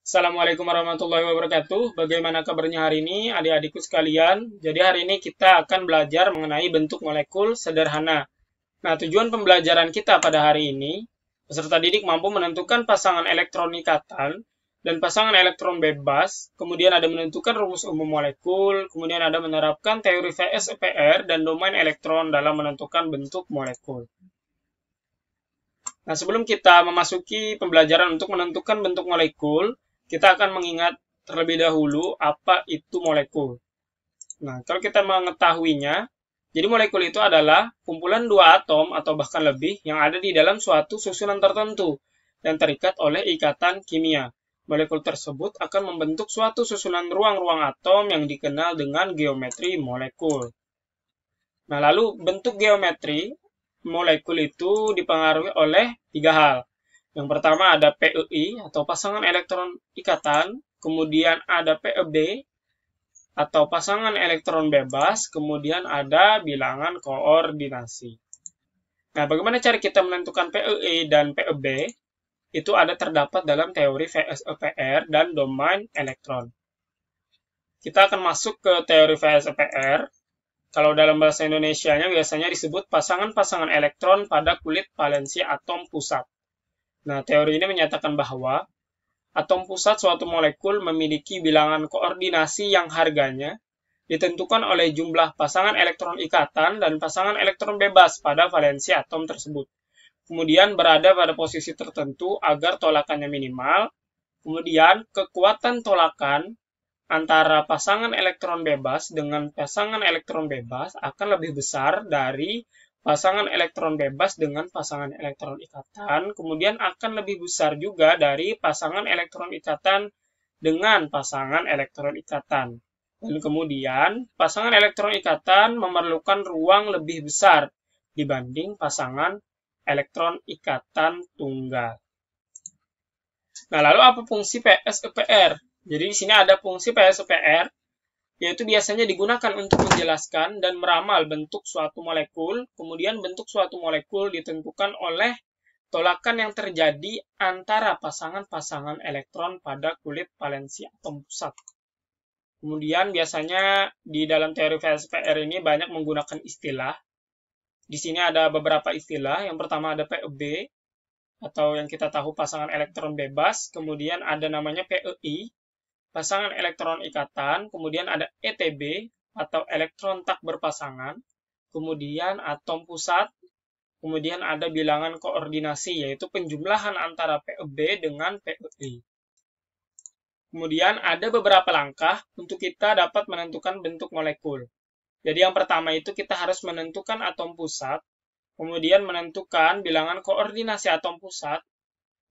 Assalamualaikum warahmatullahi wabarakatuh. Bagaimana kabarnya hari ini, adik-adikku sekalian? Jadi hari ini kita akan belajar mengenai bentuk molekul sederhana. Nah, tujuan pembelajaran kita pada hari ini, peserta didik mampu menentukan pasangan elektron ikatan dan pasangan elektron bebas, kemudian ada menentukan rumus umum molekul, kemudian ada menerapkan teori VSEPR dan domain elektron dalam menentukan bentuk molekul. Nah, sebelum kita memasuki pembelajaran untuk menentukan bentuk molekul, kita akan mengingat terlebih dahulu apa itu molekul. Nah, kalau kita mengetahuinya, jadi molekul itu adalah kumpulan dua atom atau bahkan lebih yang ada di dalam suatu susunan tertentu dan terikat oleh ikatan kimia. Molekul tersebut akan membentuk suatu susunan ruang-ruang atom yang dikenal dengan geometri molekul. Nah, lalu bentuk geometri molekul itu dipengaruhi oleh tiga hal. Yang pertama ada PEI atau pasangan elektron ikatan, kemudian ada PEB atau pasangan elektron bebas, kemudian ada bilangan koordinasi. Nah, bagaimana cara kita menentukan PEI dan PEB? Itu ada terdapat dalam teori VSEPR dan domain elektron. Kita akan masuk ke teori VSEPR. Kalau dalam bahasa Indonesianya biasanya disebut pasangan-pasangan elektron pada kulit valensi atom pusat. Nah, teori ini menyatakan bahwa atom pusat suatu molekul memiliki bilangan koordinasi yang harganya ditentukan oleh jumlah pasangan elektron ikatan dan pasangan elektron bebas pada valensi atom tersebut. Kemudian berada pada posisi tertentu agar tolakannya minimal. Kemudian kekuatan tolakan antara pasangan elektron bebas dengan pasangan elektron bebas akan lebih besar dari pasangan elektron bebas dengan pasangan elektron ikatan, kemudian akan lebih besar juga dari pasangan elektron ikatan dengan pasangan elektron ikatan. Dan kemudian, pasangan elektron ikatan memerlukan ruang lebih besar dibanding pasangan elektron ikatan tunggal. Nah, lalu apa fungsi VSEPR? Jadi di sini ada fungsi VSEPR, yaitu biasanya digunakan untuk menjelaskan dan meramal bentuk suatu molekul, kemudian bentuk suatu molekul ditentukan oleh tolakan yang terjadi antara pasangan-pasangan elektron pada kulit valensi atom pusat. Kemudian biasanya di dalam teori VSEPR ini banyak menggunakan istilah. Di sini ada beberapa istilah. Yang pertama ada PEB, atau yang kita tahu pasangan elektron bebas, kemudian ada namanya PEI, pasangan elektron ikatan, kemudian ada ETB atau elektron tak berpasangan, kemudian atom pusat, kemudian ada bilangan koordinasi yaitu penjumlahan antara PEB dengan PEI. Kemudian ada beberapa langkah untuk kita dapat menentukan bentuk molekul. Jadi yang pertama itu kita harus menentukan atom pusat, kemudian menentukan bilangan koordinasi atom pusat.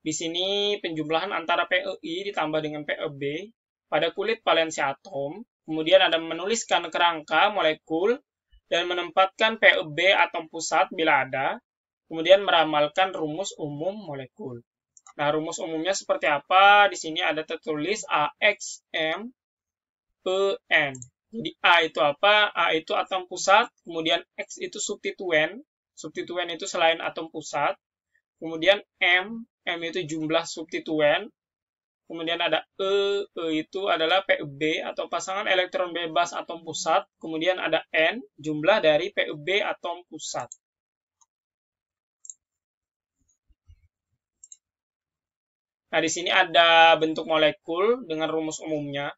Di sini penjumlahan antara PEI ditambah dengan PEB pada kulit valensi atom, kemudian ada menuliskan kerangka molekul dan menempatkan PEB atom pusat bila ada, kemudian meramalkan rumus umum molekul. Nah, rumus umumnya seperti apa? Di sini ada tertulis AXM PN. Jadi A itu apa? A itu atom pusat, kemudian X itu substituen. Substituen itu selain atom pusat. Kemudian M itu jumlah substituen. Kemudian ada E itu adalah PEB atau pasangan elektron bebas atom pusat. Kemudian ada N, jumlah dari PEB atom pusat. Nah, di sini ada bentuk molekul dengan rumus umumnya.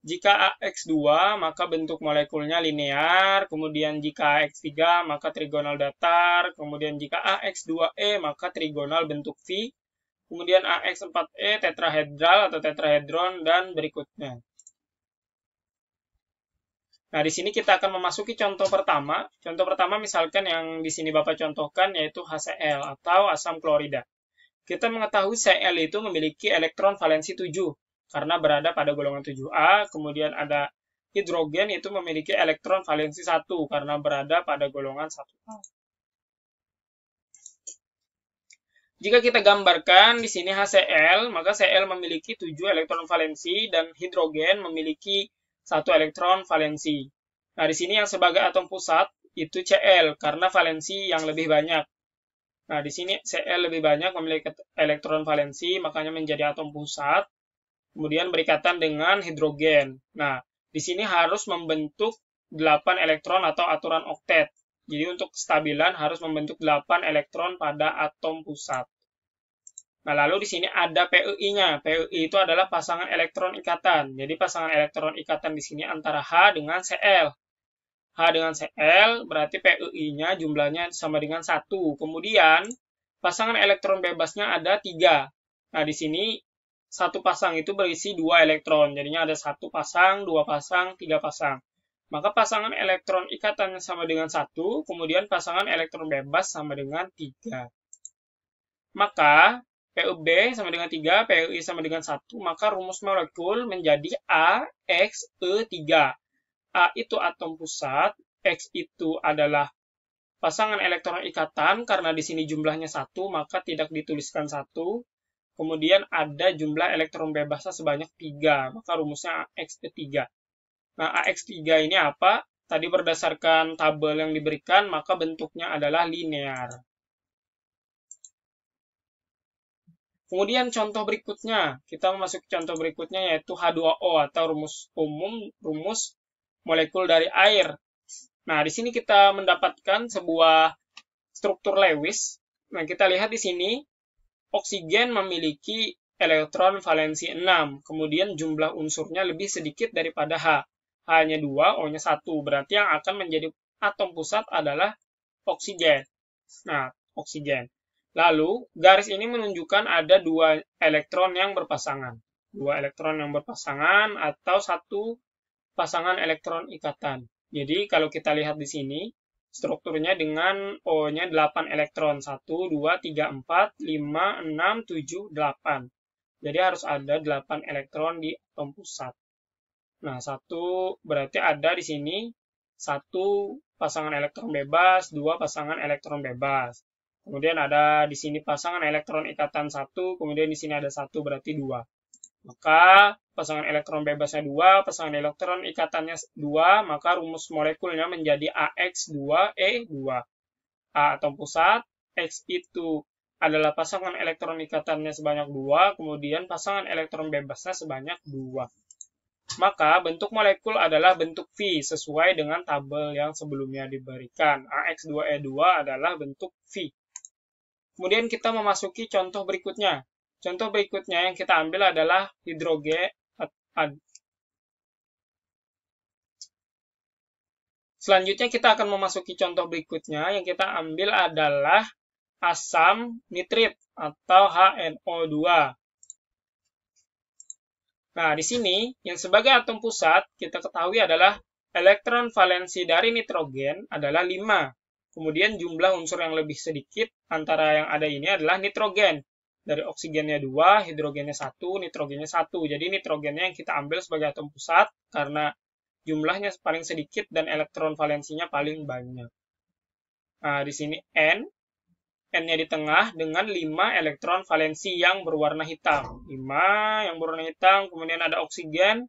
Jika AX2, maka bentuk molekulnya linear. Kemudian jika AX3, maka trigonal datar. Kemudian jika AX2E, maka trigonal bentuk V. Kemudian AX4E tetrahedral atau tetrahedron, dan berikutnya. Nah, di sini kita akan memasuki contoh pertama. Contoh pertama misalkan yang di sini Bapak contohkan yaitu HCl atau asam klorida. Kita mengetahui Cl itu memiliki elektron valensi 7 karena berada pada golongan 7A. Kemudian ada hidrogen itu memiliki elektron valensi 1 karena berada pada golongan 1A. Jika kita gambarkan di sini HCl, maka Cl memiliki 7 elektron valensi dan hidrogen memiliki 1 elektron valensi. Nah, di sini yang sebagai atom pusat itu Cl karena valensi yang lebih banyak. Nah, di sini Cl lebih banyak memiliki elektron valensi, makanya menjadi atom pusat. kemudian berikatan dengan hidrogen. Nah, di sini harus membentuk 8 elektron atau aturan oktet. Jadi untuk kestabilan harus membentuk 8 elektron pada atom pusat. Nah, lalu di sini ada PEI-nya. PEI itu adalah pasangan elektron ikatan. Jadi pasangan elektron ikatan di sini antara H dengan Cl. H dengan Cl berarti PEI-nya jumlahnya sama dengan 1. Kemudian pasangan elektron bebasnya ada 3. Nah, di sini satu pasang itu berisi 2 elektron. Jadinya ada 1 pasang, 2 pasang, 3 pasang. Maka pasangan elektron ikatannya sama dengan 1, kemudian pasangan elektron bebas sama dengan 3. Maka PEB sama dengan 3, PEI sama dengan 1, maka rumus molekul menjadi AXE3. A itu atom pusat, X itu adalah pasangan elektron ikatan, karena di sini jumlahnya 1, maka tidak dituliskan 1. Kemudian ada jumlah elektron bebasnya sebanyak 3, maka rumusnya AX3. Nah, AX3 ini apa? Tadi berdasarkan tabel yang diberikan, maka bentuknya adalah linear. Kemudian contoh berikutnya, kita memasuki contoh berikutnya yaitu H2O atau rumus umum, rumus molekul dari air. Nah, di sini kita mendapatkan sebuah struktur Lewis. Nah, kita lihat di sini, oksigen memiliki elektron valensi 6, kemudian jumlah unsurnya lebih sedikit daripada H. H-nya 2, O-nya 1, berarti yang akan menjadi atom pusat adalah oksigen. Nah, oksigen. Lalu, garis ini menunjukkan ada 2 elektron yang berpasangan. 2 elektron yang berpasangan atau 1 pasangan elektron ikatan. Jadi, kalau kita lihat di sini, strukturnya dengan O-nya 8 elektron. 1, 2, 3, 4, 5, 6, 7, 8. Jadi, harus ada 8 elektron di atom pusat. Nah, 1 berarti ada di sini 1 pasangan elektron bebas, 2 pasangan elektron bebas. Kemudian ada di sini pasangan elektron ikatan 1, kemudian di sini ada 1 berarti 2. Maka pasangan elektron bebasnya 2, pasangan elektron ikatannya 2, maka rumus molekulnya menjadi AX2E2. A atom pusat, X itu adalah pasangan elektron ikatannya sebanyak 2, kemudian pasangan elektron bebasnya sebanyak 2. Maka bentuk molekul adalah bentuk V sesuai dengan tabel yang sebelumnya diberikan. AX2E2 adalah bentuk V. Kemudian kita memasuki contoh berikutnya. Contoh berikutnya yang kita ambil adalah hidrogen. Selanjutnya kita akan memasuki contoh berikutnya. Yang kita ambil adalah asam nitrit atau HNO2. Nah, di sini yang sebagai atom pusat kita ketahui adalah elektron valensi dari nitrogen adalah 5. Kemudian jumlah unsur yang lebih sedikit antara yang ada ini adalah nitrogen. Dari oksigennya 2, hidrogennya 1, nitrogennya 1. Jadi nitrogennya yang kita ambil sebagai atom pusat karena jumlahnya paling sedikit dan elektron valensinya paling banyak. Nah, di sini N-nya di tengah dengan 5 elektron valensi yang berwarna hitam. 5 yang berwarna hitam, kemudian ada oksigen.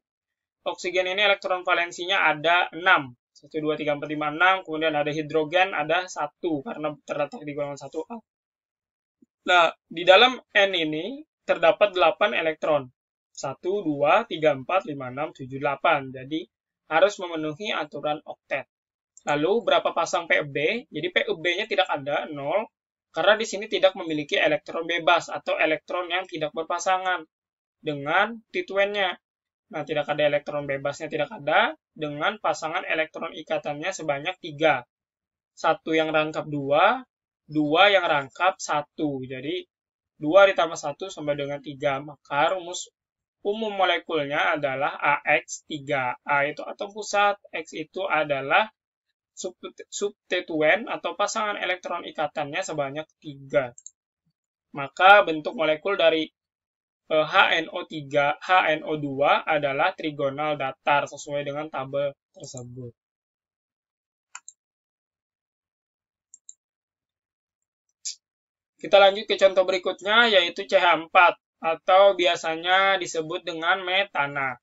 Oksigen ini elektron valensinya ada 6. 1, 2, 3, 4, 5, 6. Kemudian ada hidrogen, ada 1 karena terletak di golongan 1A. Nah, di dalam N ini terdapat 8 elektron. 1, 2, 3, 4, 5, 6, 7, 8. Jadi, harus memenuhi aturan oktet. Lalu, berapa pasang PEB? Jadi, PEB-nya tidak ada, 0. Karena di sini tidak memiliki elektron bebas atau elektron yang tidak berpasangan dengan tituen-nya. Nah, tidak ada elektron bebasnya, tidak ada, dengan pasangan elektron ikatannya sebanyak 3. 1 yang rangkap 2, 2 yang rangkap 1. Jadi, 2 ditambah 1 sama dengan 3. Maka rumus umum molekulnya adalah AX3. A itu atom pusat, X itu adalah substituen atau pasangan elektron ikatannya sebanyak 3. Maka bentuk molekul dari HNO2 adalah trigonal datar sesuai dengan tabel tersebut. Kita lanjut ke contoh berikutnya yaitu CH4 atau biasanya disebut dengan metana.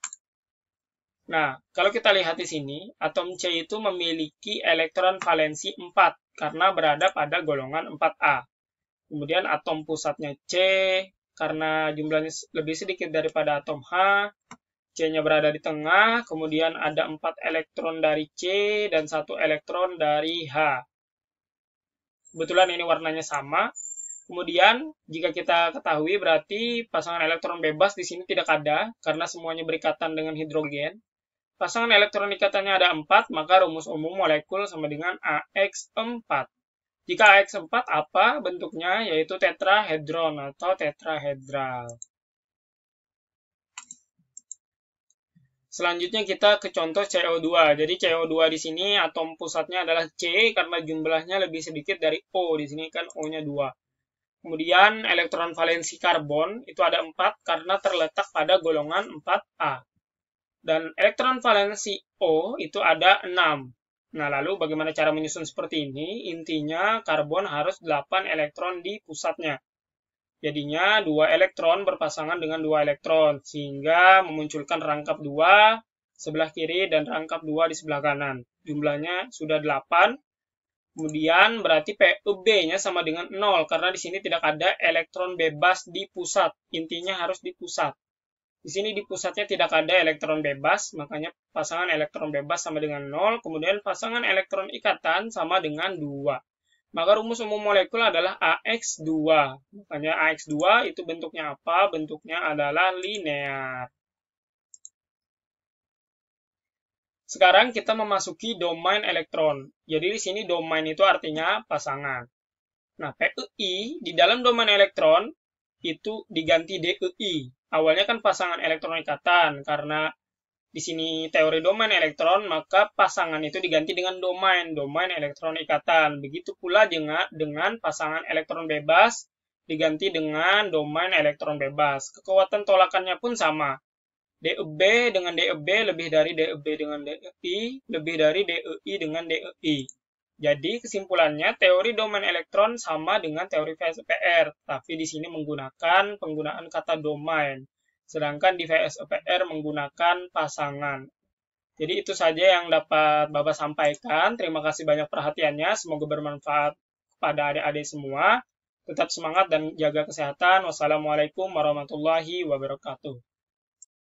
Nah, kalau kita lihat di sini, atom C itu memiliki elektron valensi 4 karena berada pada golongan 4A. Kemudian atom pusatnya C, karena jumlahnya lebih sedikit daripada atom H, C-nya berada di tengah, kemudian ada 4 elektron dari C dan 1 elektron dari H. Kebetulan ini warnanya sama. Kemudian, jika kita ketahui berarti pasangan elektron bebas di sini tidak ada, karena semuanya berikatan dengan hidrogen. Pasangan elektron ikatannya ada 4, maka rumus umum molekul sama dengan AX4. Jika AX4 apa bentuknya? Yaitu tetrahedron atau tetrahedral. Selanjutnya kita ke contoh CO2. Jadi CO2 di sini atom pusatnya adalah C karena jumlahnya lebih sedikit dari O. Di sini kan O-nya 2. Kemudian elektron valensi karbon itu ada 4 karena terletak pada golongan 4A. Dan elektron valensi O itu ada 6. Nah, lalu bagaimana cara menyusun seperti ini? Intinya karbon harus 8 elektron di pusatnya. Jadinya 2 elektron berpasangan dengan 2 elektron, sehingga memunculkan rangkap 2 sebelah kiri dan rangkap 2 di sebelah kanan. Jumlahnya sudah 8. Kemudian berarti PUB-nya sama dengan 0, karena di sini tidak ada elektron bebas di pusat. Intinya harus di pusat. Di sini di pusatnya tidak ada elektron bebas, makanya pasangan elektron bebas sama dengan 0, kemudian pasangan elektron ikatan sama dengan 2. Maka rumus umum molekul adalah AX2. Makanya AX2 itu bentuknya apa? Bentuknya adalah linear. Sekarang kita memasuki domain elektron. Jadi di sini domain itu artinya pasangan. Nah, PEI di dalam domain elektron itu diganti DEI. Awalnya kan pasangan elektron ikatan, karena di sini teori domain elektron, maka pasangan itu diganti dengan domain elektron ikatan. Begitu pula dengan pasangan elektron bebas diganti dengan domain elektron bebas. Kekuatan tolakannya pun sama. DEB dengan DEB lebih dari DEB dengan DEI, lebih dari DEI dengan DEI. Jadi kesimpulannya teori domain elektron sama dengan teori VSEPR, tapi di sini menggunakan penggunaan kata domain, sedangkan di VSEPR menggunakan pasangan. Jadi itu saja yang dapat Bapak sampaikan. Terima kasih banyak perhatiannya, semoga bermanfaat kepada adik-adik semua. Tetap semangat dan jaga kesehatan. Wassalamualaikum warahmatullahi wabarakatuh.